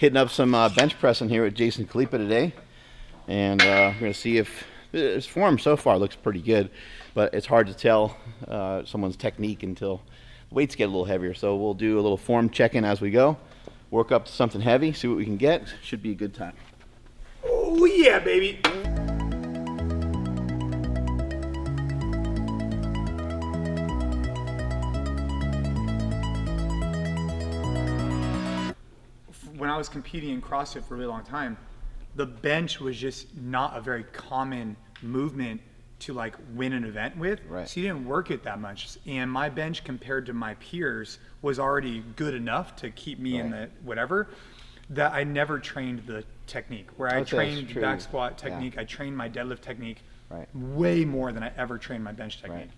Hitting up some bench pressing here with Jason Khalipa today, and we're going to see if his form so far looks pretty good, but it's hard to tell someone's technique until the weights get a little heavier. So we'll do a little form check-in as we go, work up to something heavy, see what we can get. Should be a good time. Oh yeah, baby. When I was competing in CrossFit for a really long time, the bench was just not a very common movement to like win an event with. Right. So you didn't work it that much. And my bench compared to my peers was already good enough to keep me in the whatever, that I never trained the technique. Where I trained back squat technique, I trained my deadlift technique way more than I ever trained my bench technique. Right.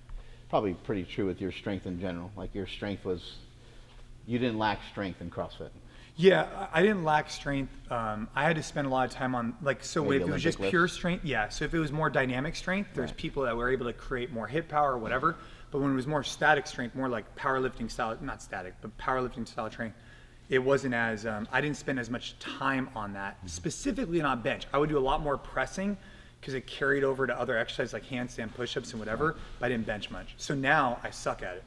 Probably pretty true with your strength in general. Like your strength was, you didn't lack strength in CrossFit. Yeah, I didn't lack strength. I had to spend a lot of time on, like, so Maybe if it was just pure strength, yeah. So if it was more dynamic strength, there's people that were able to create more hit power or whatever. But when it was more static strength, more like powerlifting style, not static, but powerlifting style training, it wasn't as, I didn't spend as much time on that, specifically on bench. I would do a lot more pressing because it carried over to other exercises like handstand push-ups and whatever, but I didn't bench much. So now I suck at it.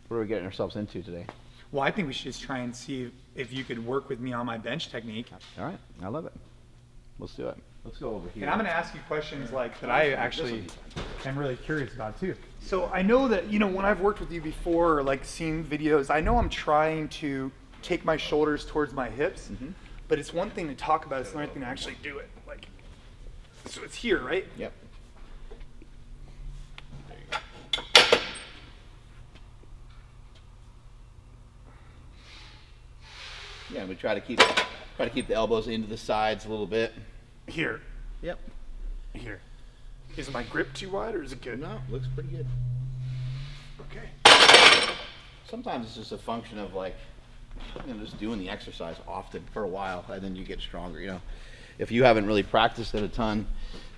What are we getting ourselves into today? Well, I think we should just try and see if you could work with me on my bench technique. All right, I love it. Let's do it. Let's go over here. And I'm going to ask you questions like that I actually am really curious about too. So I know that, you know, when I've worked with you before or like seen videos, I know I'm trying to take my shoulders towards my hips, but it's one thing to talk about, it's another thing to actually do it. Like, so it's here, right? Yep. Yeah, we try to keep the elbows into the sides a little bit. Here. Yep. Here. Is my grip too wide or is it good? No, looks pretty good. Okay. Sometimes it's just a function of like, you know, just doing the exercise often for a while, and then you get stronger. You know, if you haven't really practiced it a ton,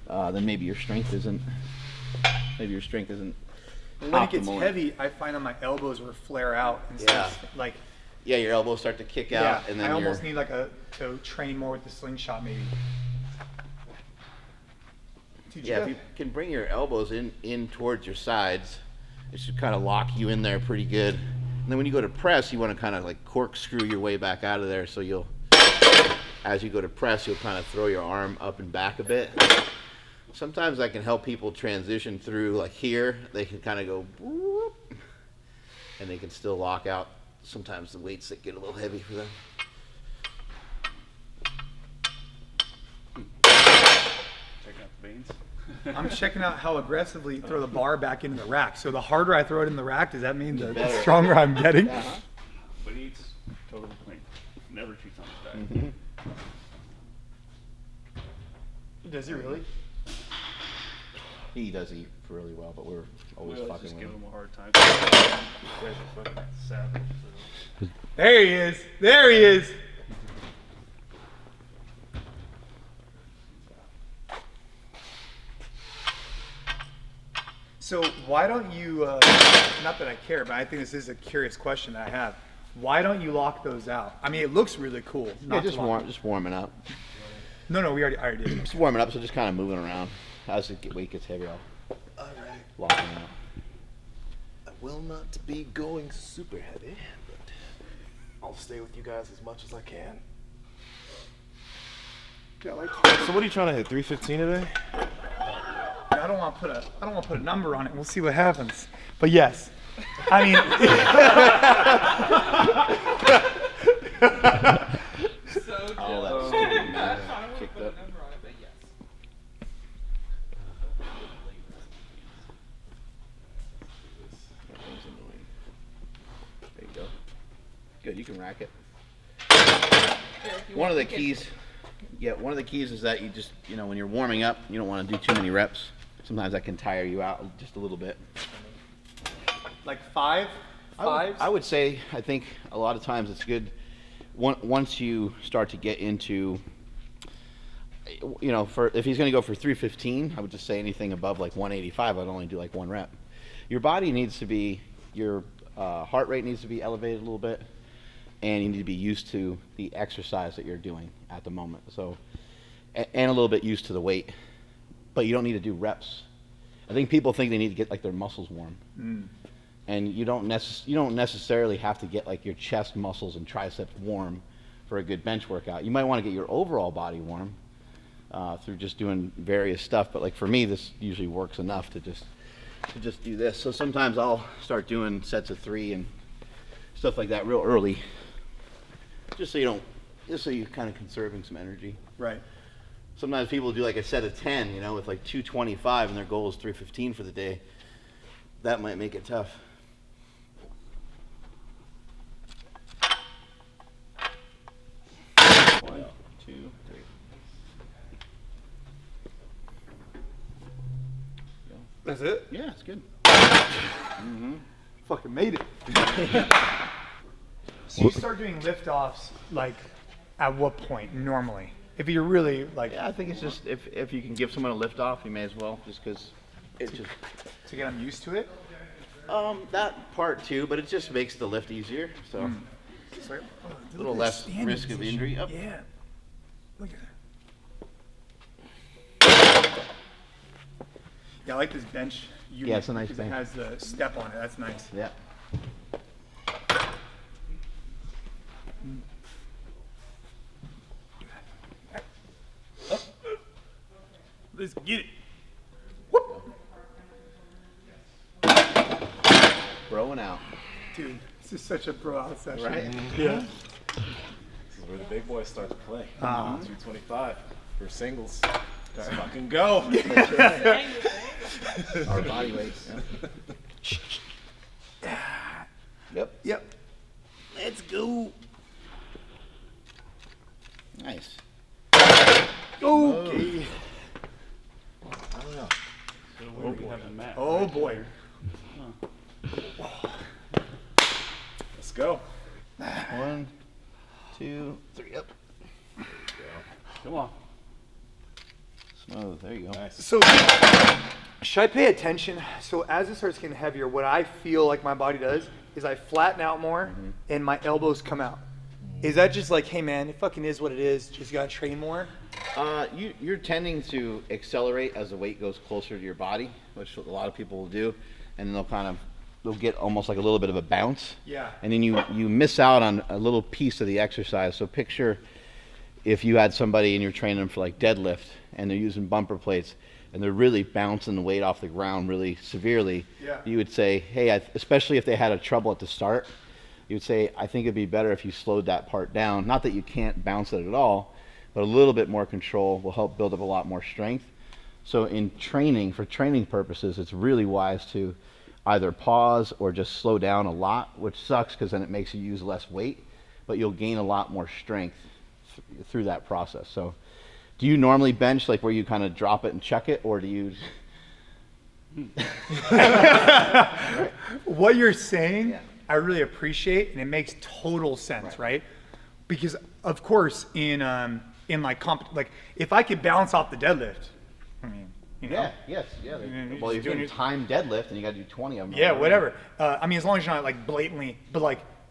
then maybe your strength isn't. Maybe your strength isn't. When it gets heavy, I find on my elbows where flare out and stuff. Like. Yeah, your elbows start to kick out, and then I almost need like to train more with the slingshot maybe. Yeah, if you can bring your elbows in towards your sides, it should kind of lock you in there pretty good. And then when you go to press, you want to kind of like corkscrew your way back out of there. So you'll, as you go to press, you'll kind of throw your arm up and back a bit. Sometimes I can help people transition through, like here, they can kind of go, whoop, and they can still lock out. Sometimes the weights that get a little heavy for them. Checking out the veins. I'm checking out how aggressively you throw the bar back into the rack. So the harder I throw it in the rack, does that mean the stronger I'm getting? But he eats totally clean. Never cheats on his diet. Does he really? He does eat really well, but we're always fucking just with give him. him a hard time. You guys are fucking savage. So. There he is. There he is. So why don't you, not that I care, but I think this is a curious question that I have. Why don't you lock those out? I mean, it looks really cool. Yeah, just warming up. No, I already did. Just warming up, so just kind of moving around. As the weight gets heavier, I'll lock them out. I will not be going super heavy, but I'll stay with you guys as much as I can. Yeah, like, So what are you trying to hit? 315 today? I don't want to put a number on it. We'll see what happens. But yes, I mean. All that stupid math kicked up. There you go. Good, you can rack it. One of the keys is that you just, you know, when you're warming up, you don't want to do too many reps. Sometimes that can tire you out just a little bit. Like fives? I would say, I think a lot of times it's good once you start to get into, you know, if he's going to go for 315, I would just say anything above like 185, I'd only do like one rep. Your body needs to be, your heart rate needs to be elevated a little bit, and you need to be used to the exercise that you're doing at the moment. So, and a little bit used to the weight, but you don't need to do reps. I think people think they need to get like their muscles warm, and you don't necessarily have to get like your chest muscles and triceps warm for a good bench workout. You might want to get your overall body warm through just doing various stuff, but like for me, this usually works enough to just do this. So sometimes I'll start doing sets of 3 and stuff like that real early, just so you're kind of conserving some energy. Right. Sometimes people do like a set of 10, with like 225 and their goal is 315 for the day. That might make it tough. One, 2, 3. That's it? Yeah, it's good. Fucking made it. So you start doing lift-offs, like, at what point, normally? If you're really, like... Yeah, I think it's just, if you can give someone a lift off, you may as well, just because it just... To get them used to it? That part too, but it just makes the lift easier, so... It's like, A little less risk of injury. Up. Yeah. Look at that. Yeah, I like this bench unit. Yeah, it's a nice because bench. It has the step on it. That's nice. Yeah. Let's get it. Throwing out. Dude, this is such a bro out session. Right? Yeah. This is where the big boys start to play. Uh-huh. 225 for singles. Let's fucking go. Our body weights. Yep. Yep. Let's go. Nice. Okay. I don't know. So where do we have the mat? Oh boy. Let's go. 1, 2, 3. Up. Come on. Smooth. There you go. Nice. So, should I pay attention? So as it starts getting heavier, what I feel like my body does is I flatten out more and my elbows come out. Is that just like, hey man, it fucking is what it is, just gotta train more? You're tending to accelerate as the weight goes closer to your body, which a lot of people will do, and then they'll get almost like a little bit of a bounce. Yeah. And then you miss out on a little piece of the exercise. So picture if you had somebody and you're training them for like deadlift and they're using bumper plates and they're really bouncing the weight off the ground really severely. Yeah. You would say, hey, especially if they had a trouble at the start, you would say, I think it'd be better if you slowed that part down. Not that you can't bounce it at all, but a little bit more control will help build up a lot more strength. So in training, for training purposes, it's really wise to either pause or just slow down a lot, which sucks because then it makes you use less weight, but you'll gain a lot more strength through that process. So do you normally bench like where you kind of drop it and check it, or do you... Right. What you're saying, Yeah. I really appreciate, and it makes total sense, right? Because of course, in like like if I could bounce off the deadlift, I mean, you know, Yeah. you're Well, you're just doing doing it- time deadlift, and you got to do 20 of them. yeah, whatever. I mean, as long as you're not like blatantly,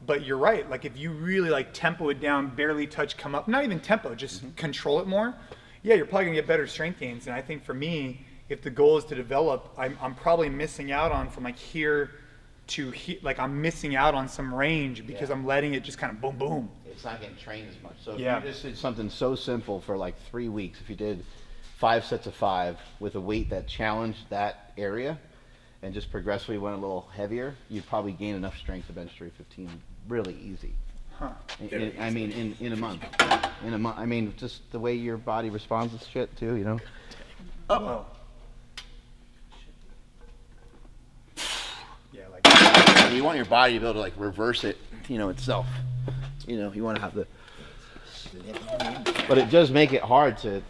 but you're right. Like if you really like tempo it down, barely touch, come up, not even tempo, just control it more. Yeah, you're probably gonna get better strength gains. And I think for me, if the goal is to develop, I'm probably missing out on from like here to here. Like I'm missing out on some range because Yeah. I'm letting it just kind of boom, boom. It's not getting trained as much. So if Yeah. you just did something so simple for like 3 weeks, if you did 5 sets of 5 with a weight that challenged that area and just progressively went a little heavier, you'd probably gain enough strength to bench 315 really easy. Huh. I mean, in a month. In a month. I mean, just the way your body responds to shit too, you know? Oh. Yeah, like You want your body to be able to like reverse it, itself. You want to have the... But it does make it hard to...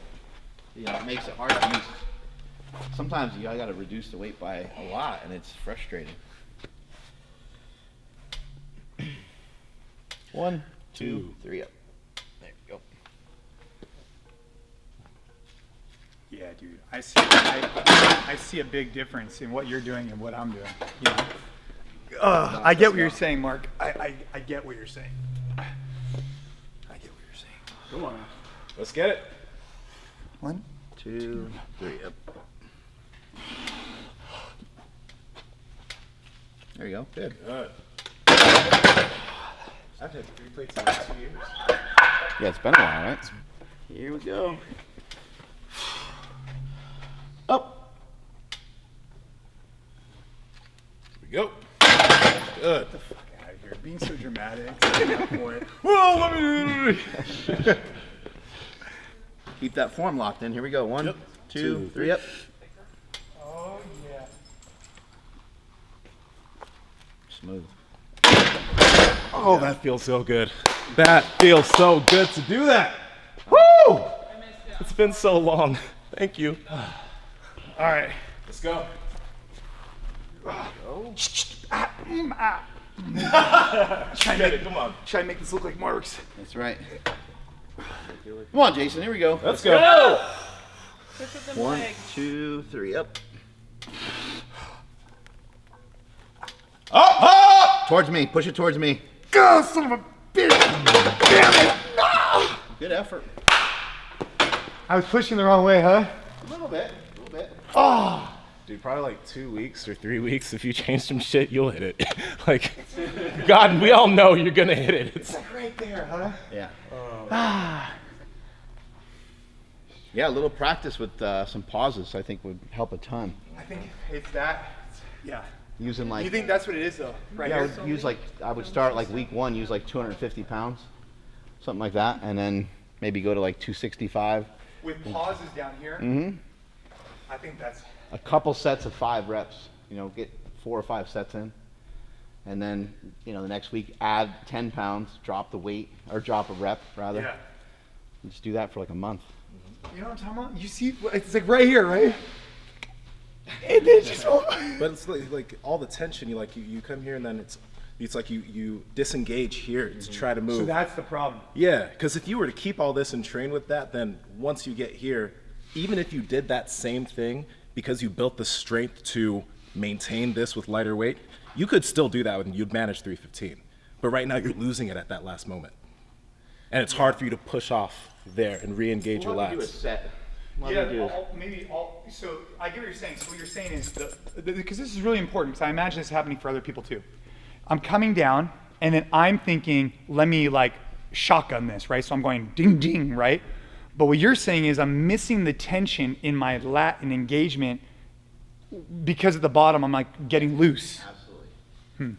it makes it hard to use. Sometimes I got to reduce the weight by a lot, and it's frustrating. 1, 2, 3 up. There you go. yeah, dude. I see a big difference in what you're doing and what I'm doing. I get what you're saying, Mark. I get what you're saying. Come on. Let's get it. 1, 2, 3. Up. There you go. Good. Good. I've had 3 plates in 2 years. Yeah, it's been a while, right? Here we go. Up. Here we go. Good. out of here. Being so dramatic. At that point. Whoa, let me. Keep that form locked in. Here we go. 1, 2, 3. Up. Oh, yeah. Smooth. Oh, that feels so good. That feels so good to do that. Woo! It's been so long. Thank you. All right. Let's go. Come on. Try to make this look like marks. That's right. Come on, Jason. Here we go. Let's go. Push with them 1, legs. 2, 3. Up. Up! Towards me. Push it towards me. God, son of a bitch! Damn it! No! Good effort. I was pushing the wrong way, huh? A little bit. A little bit. Oh! Dude, probably like 2 weeks or 3 weeks. If you change some shit, you'll hit it. Like, God, we all know you're gonna hit it. It's Like right there, huh? Yeah. Ah. Yeah, a little practice with some pauses, I think, would help a ton. I think it's that. Yeah. Using like, You think that's what it is, though? Right yeah, I here? would use like, I would start like week 1, use like 250 pounds, something like that, and then maybe go to like 265. With pauses down here. Mm-hmm. I think that's. A couple sets of 5 reps, you know, get 4 or 5 sets in. And then, you know, the next week add 10 pounds, drop the weight, or drop a rep rather. Yeah. And just do that for like a month. You know what I'm talking about? You see, it's like right here, right? And then just. But it's like all the tension. You come here and then it's like you disengage here to try to move. So that's the problem. Yeah, because if you were to keep all this and train with that, then once you get here, even if you did that same thing, because you built the strength to maintain this with lighter weight, you could still do that and you'd manage 315. But right now you're losing it at that last moment. And it's hard for you to push off there and re-engage your Why don't we do a lats. set? Why Yeah, don't we do so I get what you're saying. So what you're saying is, because this is really important, because I imagine this happening for other people too. I'm coming down, and then I'm thinking, let me like shotgun this, right? So I'm going ding, ding, right? But what you're saying is I'm missing the tension in my lat and engagement because at the bottom I'm like getting loose. Absolutely.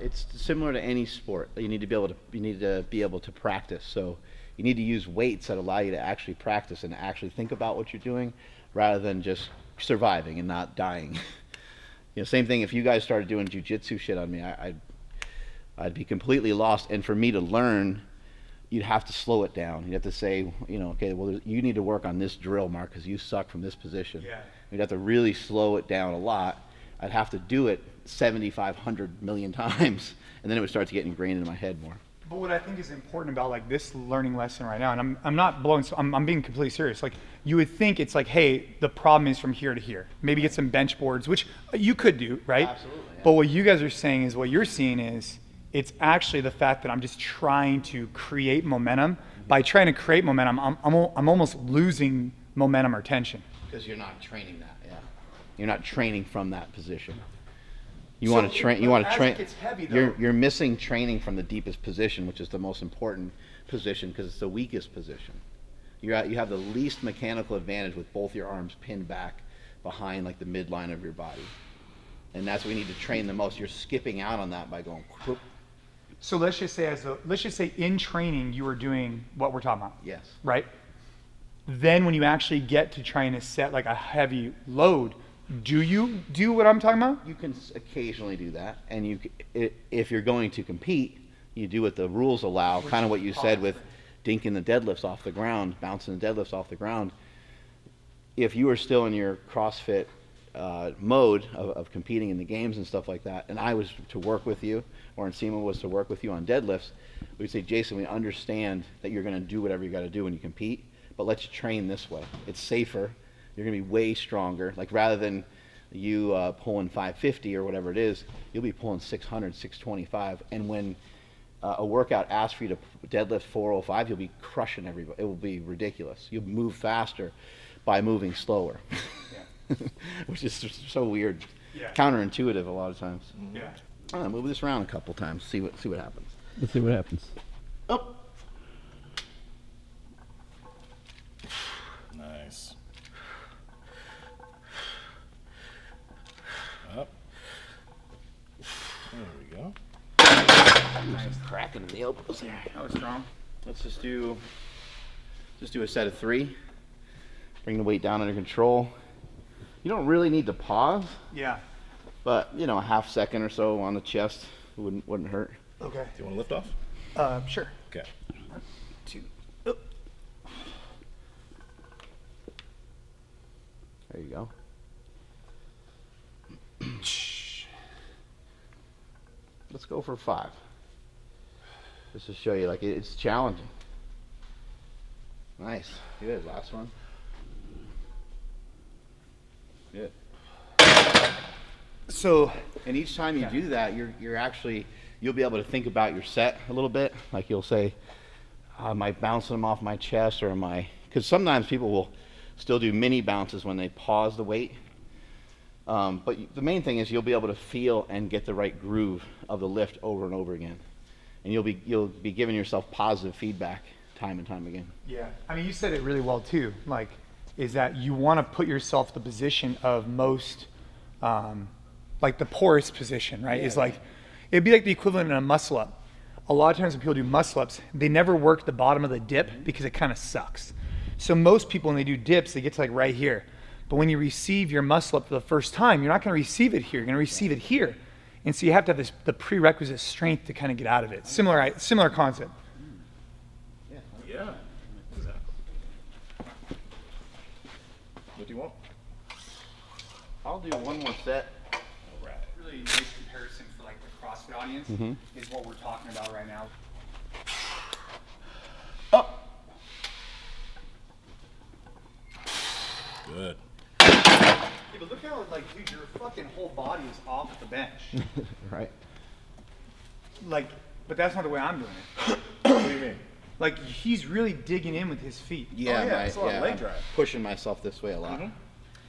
It's similar to any sport. You need to be able to practice. So you need to use weights that allow you to actually practice and actually think about what you're doing, rather than just surviving and not dying. You know, same thing. If you guys started doing jujitsu shit on me, I'd be completely lost. And for me to learn, you'd have to slow it down. You'd have to say, you know, okay, well, you need to work on this drill, Mark, because you suck from this position. Yeah. You'd have to really slow it down a lot. I'd have to do it 7,500 million times, and then it would start to get ingrained into my head more. But what I think is important about like this learning lesson right now, and I'm not blowing, I'm being completely serious. Like you would think it's like, hey, the problem is from here to here. Maybe get some bench boards, which you could do, right? Absolutely, yeah. But what you guys are saying is, what you're seeing is, it's actually the fact that I'm just trying to create momentum. By trying to create momentum, I'm almost losing momentum or tension. Because you're not training that, yeah. You're not training from that position. You want to train. You want to train. As it gets heavy, though, You're missing training from the deepest position, which is the most important position because it's the weakest position. You have the least mechanical advantage with both your arms pinned back behind like the midline of your body, and that's what we need to train the most. You're skipping out on that by going. Whoop. So let's just say in training you were doing what we're talking about. Yes. Right? Then when you actually get to trying to set like a heavy load, do you do what I'm talking about? You can occasionally do that, and if you're going to compete, you do what the rules allow. Kind of what you said with dinking the deadlifts off the ground, bouncing the deadlifts off the ground. If you are still in your CrossFit mode of competing in the games and stuff like that, and I was to work with you, or Nsima was to work with you on deadlifts, we'd say, Jason, we understand that you're going to do whatever you got to do when you compete, but let's train this way. It's safer. You're going to be way stronger. Like rather than you pulling 550 or whatever it is, you'll be pulling 600, 625. And when a workout asks for you to deadlift 405, you'll be crushing everybody. It will be ridiculous. You'll move faster by moving slower, which is just so weird, counterintuitive a lot of times. Yeah. Move this around a couple times, see what happens. Let's see what happens. Up. Nice. Up. There we go. Nice cracking in the elbows there. That was strong. Let's just do a set of 3. Bring the weight down under control. You don't really need to pause, Yeah. but a half second or so on the chest wouldn't hurt. Okay. Do you want to lift off? Sure. Okay. 1, 2. There you go. Let's go for 5. Just to show you, like, it's challenging. Nice. Good. Last one. Good. So, And each time you do that, you'll be able to think about your set a little bit. Like you'll say, am I bouncing them off my chest, or am I? Because sometimes people will still do mini bounces when they pause the weight. But the main thing is you'll be able to feel and get the right groove of the lift over and over again, and you'll be giving yourself positive feedback time and time again. yeah. I mean, you said it really well too. Like, is that you want to put yourself in the position of most, like the poorest position, right? Is like, it'd be like the equivalent in a muscle up. A lot of times when people do muscle ups, they never work the bottom of the dip because it kind of sucks. So most people, when they do dips, they get to like right here. But when you receive your muscle up for the first time, you're not going to receive it here. You're going to receive it here. And so you have to have the prerequisite strength to kind of get out of it. Similar concept. Yeah. Exactly. What do you want? I'll do one more set. Really nice comparison for like the CrossFit audience is what we're talking about right now. Up. Good. Yeah, but look how like, dude, your fucking whole body is off the bench. Right. Like, but that's not the way I'm doing it. What do you mean? Like, he's really digging in with his feet. Yeah, it's a lot of leg I'm drive. pushing myself this way a lot.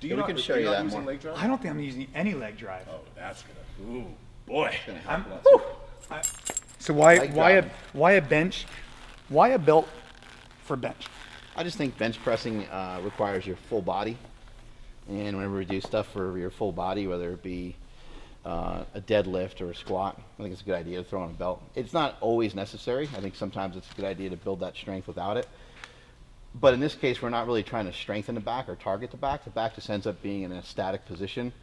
Do Yeah, we can show you that using more. leg drive? I don't think I'm using any leg drive. Oh, that's gonna. Ooh, boy. It's gonna I'm, help a lot. so why Leg drive. why a bench? Why a belt for bench? I just think bench pressing requires your full body, and whenever we do stuff for your full body, whether it be a deadlift or a squat, I think it's a good idea to throw on a belt. It's not always necessary. I think sometimes it's a good idea to build that strength without it. But in this case, we're not really trying to strengthen the back or target the back. The back just ends up being in a static position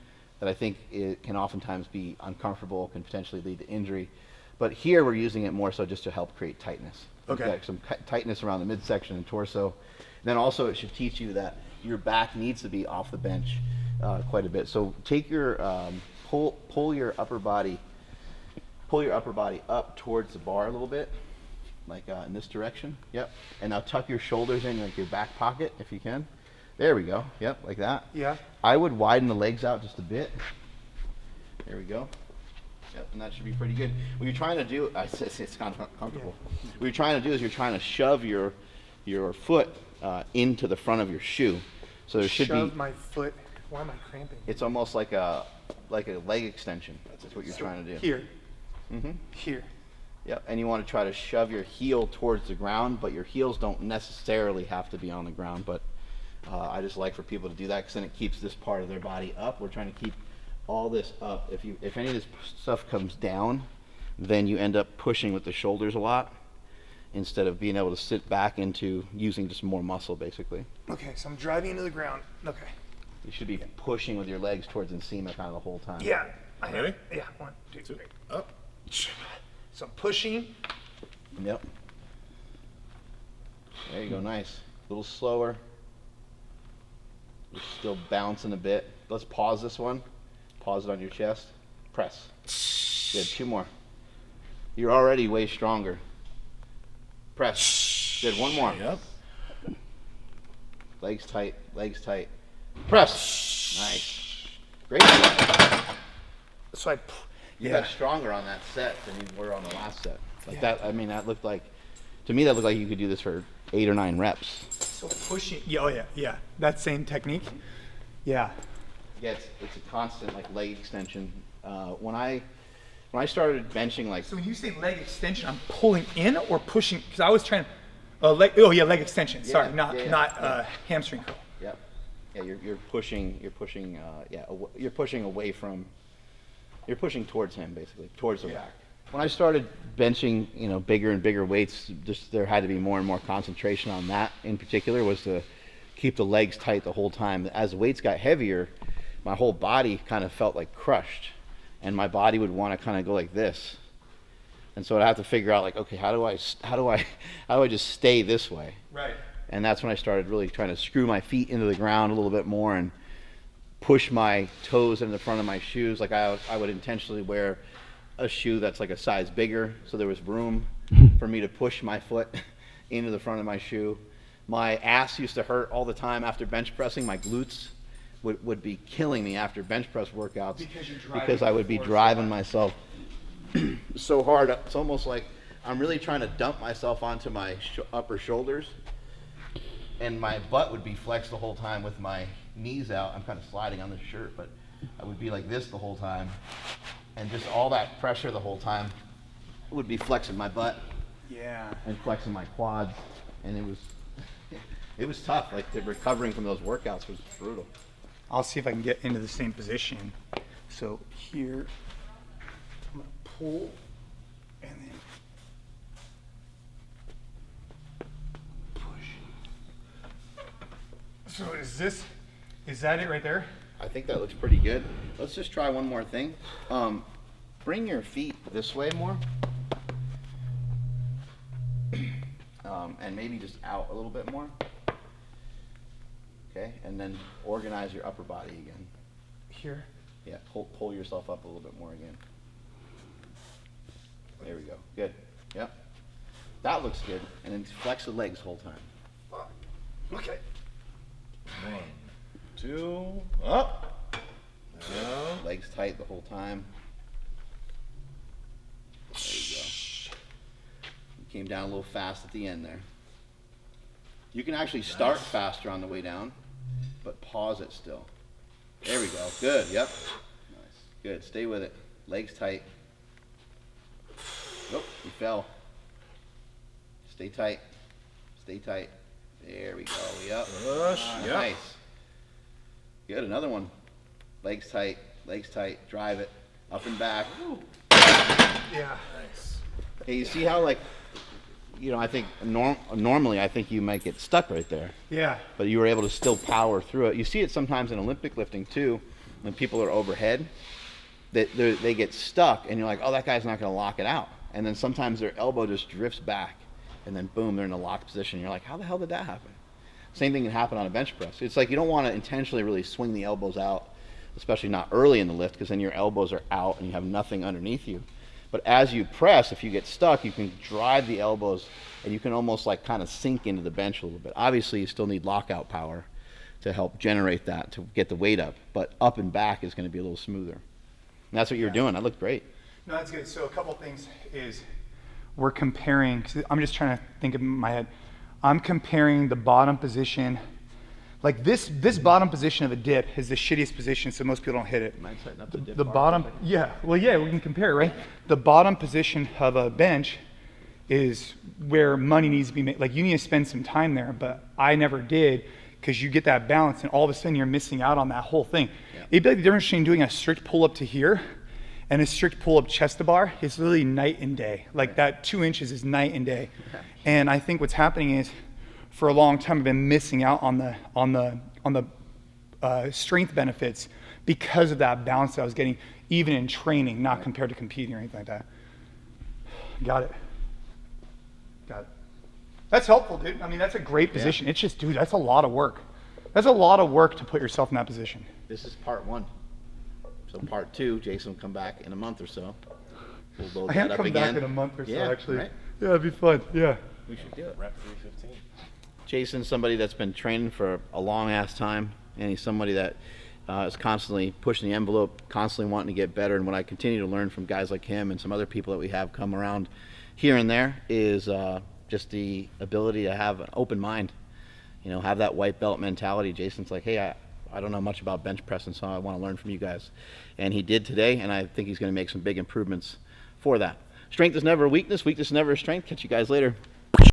that I think it can oftentimes be uncomfortable, can potentially lead to injury. But here we're using it more so just to help create tightness. Okay. You've got some tightness around the midsection and torso. And then also it should teach you that your back needs to be off the bench quite a bit. So take your pull your upper body up towards the bar a little bit, like in this direction. Yep. And now tuck your shoulders in like your back pocket if you can. There we go. Yep, like that. Yeah. I would widen the legs out just a bit. There we go. Yep, and that should be pretty good. What you're trying to do, it's kind of uncomfortable. What you're trying to do is you're trying to shove your foot into the front of your shoe. So there should Shove be. my foot. Why am I cramping? It's almost like a leg extension. That's what you're trying to do. Here. Mm-hmm. Here. Yep, and you want to try to shove your heel towards the ground, but your heels don't necessarily have to be on the ground. But I just like for people to do that because then it keeps this part of their body up. We're trying to keep all this up. If any of this stuff comes down, then you end up pushing with the shoulders a lot instead of being able to sit back into using just more muscle, basically. Okay, so I'm driving into the ground. Okay. You should be pushing with your legs towards encima kind of the whole time. Yeah. Ready? Yeah. 1, 2, 3. Up. So I'm pushing. Yep. There you go, nice. A little slower. You're still bouncing a bit. Let's pause this one. Pause it on your chest. Press. Good, 2 more. You're already way stronger. Press. Good, 1 more. Yep. Legs tight, legs tight. Press. Nice. Great. So I. You got stronger on that set than you were on the last set. Like that, I mean, that looked like, to me, that looked like you could do this for 8 or 9 reps. So pushing, yeah. That same technique. Yeah. Yeah, it's a constant like leg extension. When I started benching, like, So when you say leg extension, I'm pulling in or pushing? Because I was trying to, leg extension. Sorry, not hamstring curl. yep, yeah, you're pushing away from, you're pushing towards him basically, towards the rack. When I started benching, bigger and bigger weights, just there had to be more and more concentration on that. In particular, was to keep the legs tight the whole time. As the weights got heavier, my whole body kind of felt like crushed, and my body would want to kind of go like this. And so I'd have to figure out, like, okay, how do I just stay this way? Right. And that's when I started really trying to screw my feet into the ground a little bit more and push my toes into the front of my shoes. Like I would intentionally wear a shoe that's like a size bigger, so there was room for me to push my foot into the front of my shoe. My ass used to hurt all the time after bench pressing. My glutes would be killing me after bench press workouts because I would be driving myself so hard. It's almost like I'm really trying to dump myself onto my upper shoulders, and my butt would be flexed the whole time with my knees out. I'm kind of sliding on the shirt, but I would be like this the whole time, and just all that pressure the whole time would be flexing my butt and flexing my quads, and it was tough. Like, recovering from those workouts was brutal. I'll see if I can get into the same position. So here, I'm gonna pull and then push. So is that it right there? I think that looks pretty good. Let's just try one more thing. Bring your feet this way more. And maybe just out a little bit more. Okay, and then organize your upper body again. Here. Yeah, pull yourself up a little bit more again. There we go. Good. Yep. That looks good. And then flex the legs the whole time. Okay. 1, 2, up. Down. Legs tight the whole time. There you go. You came down a little fast at the end there. You can actually start faster on the way down, but pause it still. There we go. Good. Yep. Nice. Good. Stay with it. Legs tight. Nope. You fell. Stay tight. Stay tight. There we go. Yep. Push. Yep. Nice. Good. Another one. Legs tight. Legs tight. Drive it. Up and back. Yeah. Nice. Okay, you see how, like, I think normally I think you might get stuck right there. Yeah. But you were able to still power through it. You see it sometimes in Olympic lifting too, when people are overhead, that they get stuck, and you're like, oh, that guy's not going to lock it out. And then sometimes their elbow just drifts back, and then boom, they're in a locked position. You're like, how the hell did that happen? Same thing can happen on a bench press. It's like you don't want to intentionally really swing the elbows out, especially not early in the lift, because then your elbows are out and you have nothing underneath you. But as you press, if you get stuck, you can drive the elbows, and you can almost like kind of sink into the bench a little bit. Obviously, you still need lockout power to help generate that, to get the weight up. But up and back is going to be a little smoother. And that's what you're doing. That looked great. No, that's good. So a couple things is we're comparing, cause I'm just trying to think in my head. I'm comparing the bottom position. Like this bottom position of a dip is the shittiest position, so most people don't hit it. Mind setting up the dip The bar bottom, or something? yeah, well, yeah, we can compare, right? The bottom position of a bench is where money needs to be made. Like, you need to spend some time there, but I never did, because you get that balance, and all of a sudden you're missing out on that whole thing. Yeah. It'd be like the difference between doing a strict pull-up to here and a strict pull-up chest to bar. It's literally night and day. Like, that 2 inches is night and day. Okay. And I think what's happening is, for a long time, I've been missing out on the strength benefits because of that balance that I was getting, even in training, not compared to competing or anything like that. Got it. That's helpful, dude. I mean, that's a great position. It's just, dude, that's a lot of work. That's a lot of work to put yourself in that position. This is part 1. So part 2, Jason will come back in a month or so. We'll load I that can't up come again. back in a month or so, Yeah, actually. right? Yeah, it'd be fun. Yeah. We should do it. Rep 315. Jason's somebody that's been training for a long ass time, and he's somebody that is constantly pushing the envelope, constantly wanting to get better. And what I continue to learn from guys like him and some other people that we have come around here and there is just the ability to have an open mind. You know, have that white belt mentality. Jason's like, hey, I don't know much about bench pressing, so I want to learn from you guys. And he did today, and I think he's going to make some big improvements for that. Strength is never a weakness. Weakness is never a strength. Catch you guys later.